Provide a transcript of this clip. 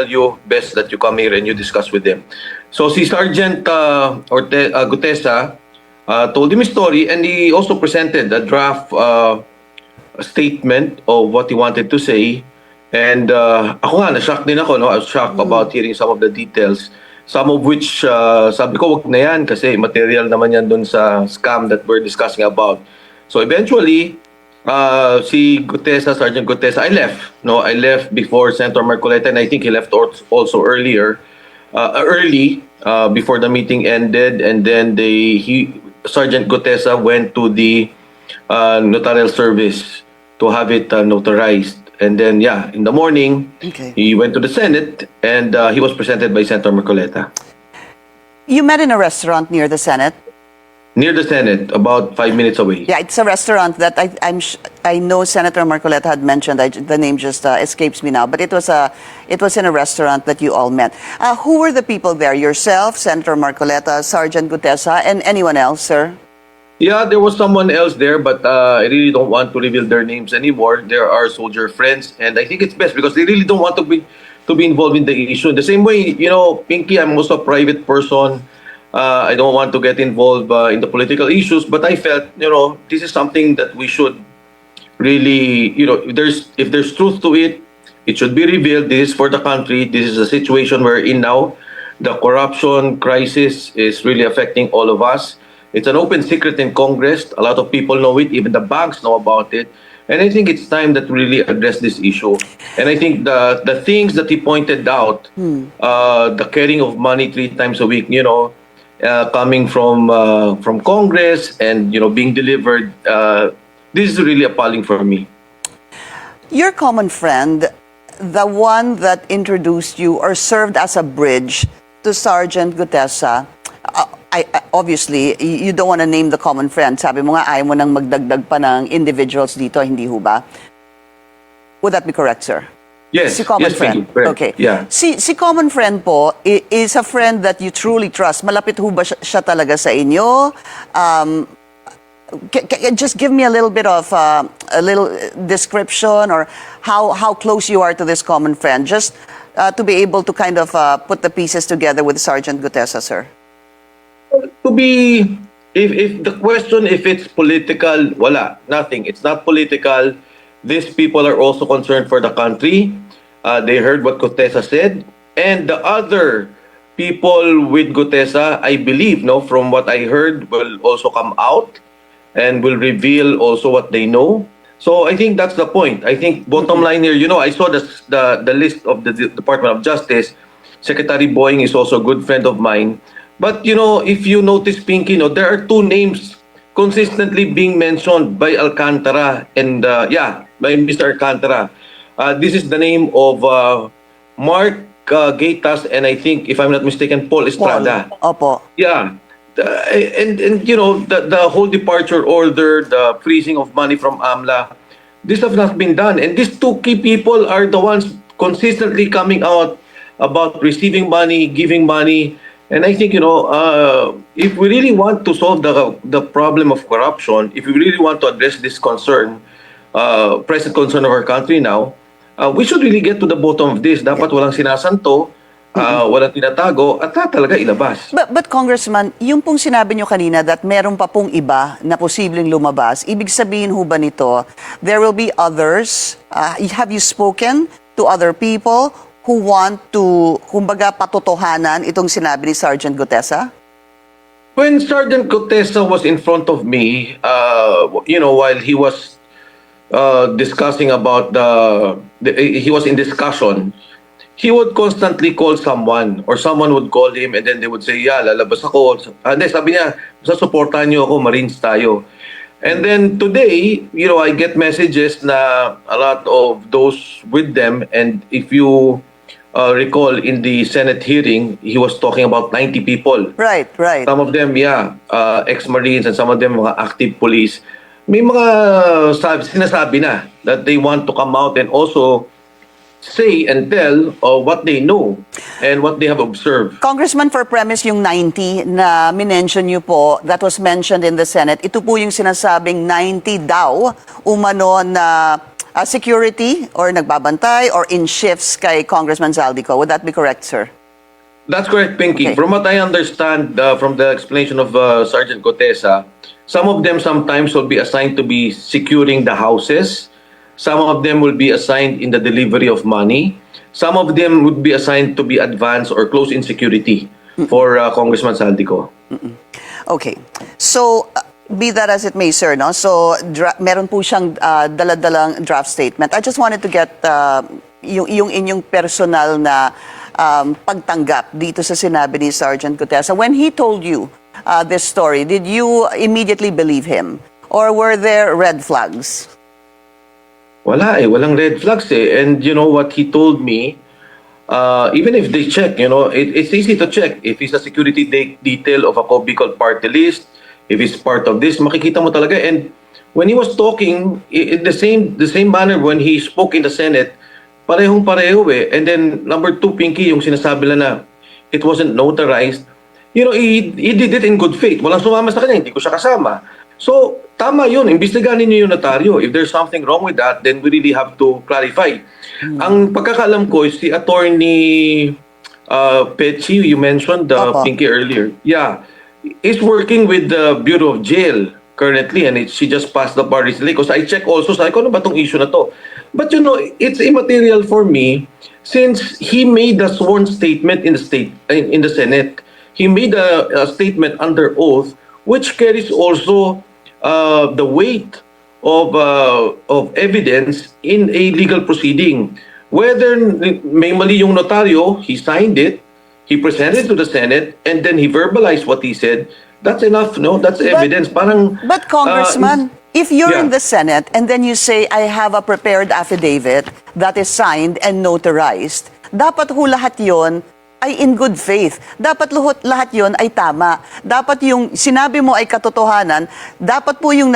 you best that you come here and you discuss with them. So si Sergeant Gutesa told him his story, and he also presented a draft statement of what he wanted to say. And ako nga, na-shock din ako. No? I was shocked about hearing some of the details. Some of which, sabi ko, wag na yan kasi material naman yan dun sa scam that we're discussing about. So eventually, si Gutesa, Sergeant Gutesa, I left. No, I left before Senator Marcoleta, and I think he left also early, before the meeting ended. And then Sergeant Gutesa went to the notarial service to have it notarized. And then, yeah, in the morning, he went to the Senate, and he was presented by Senator Marcoleta. You met in a restaurant near the Senate? Near the Senate, about 5 minutes away. Yeah, it's a restaurant that I know Senator Marcoleta had mentioned. The name just escapes me now, but it was in a restaurant that you all met. Who were the people there? Yourself, Senator Marcoleta, Sergeant Gutesa, and anyone else, sir? Yeah, there was someone else there, but I really don't want to reveal their names anymore. There are soldier friends, and I think it's best because they really don't want to be involved in the issue. The same way, you know, Pinky, I'm also a private person. I don't want to get involved in the political issues, but I felt, you know, this is something that we should really, you know, if there's truth to it, it should be revealed. This is for the country. This is a situation we're in now. The corruption crisis is really affecting all of us. It's an open secret in Congress. A lot of people know it. Even the banks know about it. And I think it's time that we really address this issue. And I think the things that he pointed out, the carrying of money 3 times a week, you know, coming from Congress and, you know, being delivered, this is really appalling for me. Your common friend, the one that introduced you or served as a bridge to Sergeant Gutesa, obviously, you don't want to name the common friend. Sabi mo nga, ayaw mo nang magdagdag pa ng individuals dito, hindi ho ba? Would that be correct, sir? Yes. Si common yes, friend. Okay. Yeah. Si common friend po is a friend that you truly trust. Malapit ho ba siya talaga sa inyo? Just give me a little bit of a little description or how close you are to this common friend, just to be able to kind of put the pieces together with Sergeant Gutesa, sir. To be, if the question, if it's political, wala, nothing. It's not political. These people are also concerned for the country. They heard what Gutesa said. And the other people with Gutesa, I believe, no, from what I heard, will also come out and will reveal also what they know. So I think that's the point. I think bottom line here, you know, I saw the list of the Department of Justice. Secretary Boying is also a good friend of mine. But, you know, if you notice, Pinky, no, there are 2 names consistently being mentioned by Alcantara and, by Mr. Alcantara. This is the name of Mark Gaitas and I think, if I'm not mistaken, Paul Estrada. Paul. Opo. Yeah. And you know, the whole departure order, the freezing of money from AMLA, this has not been done. And these 2 key people are the ones consistently coming out about receiving money, giving money. And I think, you know, if we really want to solve the problem of corruption, if we really want to address this concern, present concern of our country now, we should really get to the bottom of this. Dapat walang sinasanto, walang tinatago, at talaga ilabas. But Congressman, yung pong sinabi nyo kanina that meron pa pong iba na posibleng lumabas, ibig sabihin ho ba nito, there will be others? Have you spoken to other people who want to, kumbaga, patotohanan itong sinabi ni Sergeant Gutesa? When Sergeant Gutesa was in front of me, you know, while he was discussing about he was in discussion, he would constantly call someone or someone would call him and then they would say, yeah, lalabas ako. Hindi, sabi niya, sasuportahan niyo ako, Marines tayo. And then today, you know, I get messages na a lot of those with them, and if you recall in the Senate hearing, he was talking about 90 people. Right. Some of them, ex-Marines, and some of them mga active police. May mga sinasabi na that they want to come out and also say and tell what they know and what they have observed. Congressman, for premise yung 90 na minention niyo po, that was mentioned in the Senate, ito po yung sinasabing 90 daw umano na security or nagbabantay or in shifts kay Congressman Zaldico. Would that be correct, sir? That's correct, Pinky. Okay. From what I understand from the explanation of Sergeant Cotesa, some of them sometimes will be assigned to be securing the houses. Some of them will be assigned in the delivery of money. Some of them would be assigned to be advanced or close in security for Congressman Saldico. Okay. So, be that as it may, sir, no? So, meron po siyang daladalang draft statement. I just wanted to get yung inyong personal na pagtanggap dito sa sinabi ni Sergeant Cotesa. When he told you this story, did you immediately believe him? Or were there red flags? Wala eh, walang red flags eh. And you know what he told me, even if they check, it's easy to check. If he's a security detail of a Bicol party list, if he's part of this, makikita mo talaga. And when he was talking, in the same manner when he spoke in the Senate, parehong-pareho eh. And then number two, Pinky, yung sinasabi na it wasn't notarized. He did it in good faith. Walang sumama sa kanya, hindi ko siya kasama. So, tama yun. Imbestigahan niyo yung notaryo. If there's something wrong with that, then we really have to clarify. Ang pagkakaalam ko is si Attorney Pechi, you mentioned Pinky earlier. Yeah. Is working with the Bureau of Jail currently and she just passed the bar recently. Because I check also, sabi ko, ano ba itong issue na to? But it's immaterial for me since he made a sworn statement in the Senate. He made a statement under oath which carries also the weight of evidence in a legal proceeding. Whether may mali yung notaryo, he signed it, he presented it to the Senate, and then he verbalized what he said. That's enough, no? That's evidence. But Congressman, if you're in yeah. the Senate and then you say, I have a prepared affidavit that is signed and notarized, dapat ho lahat yon ay in good faith. Dapat lahat yon ay tama. Dapat yung sinabi mo ay katotohanan. Dapat po yung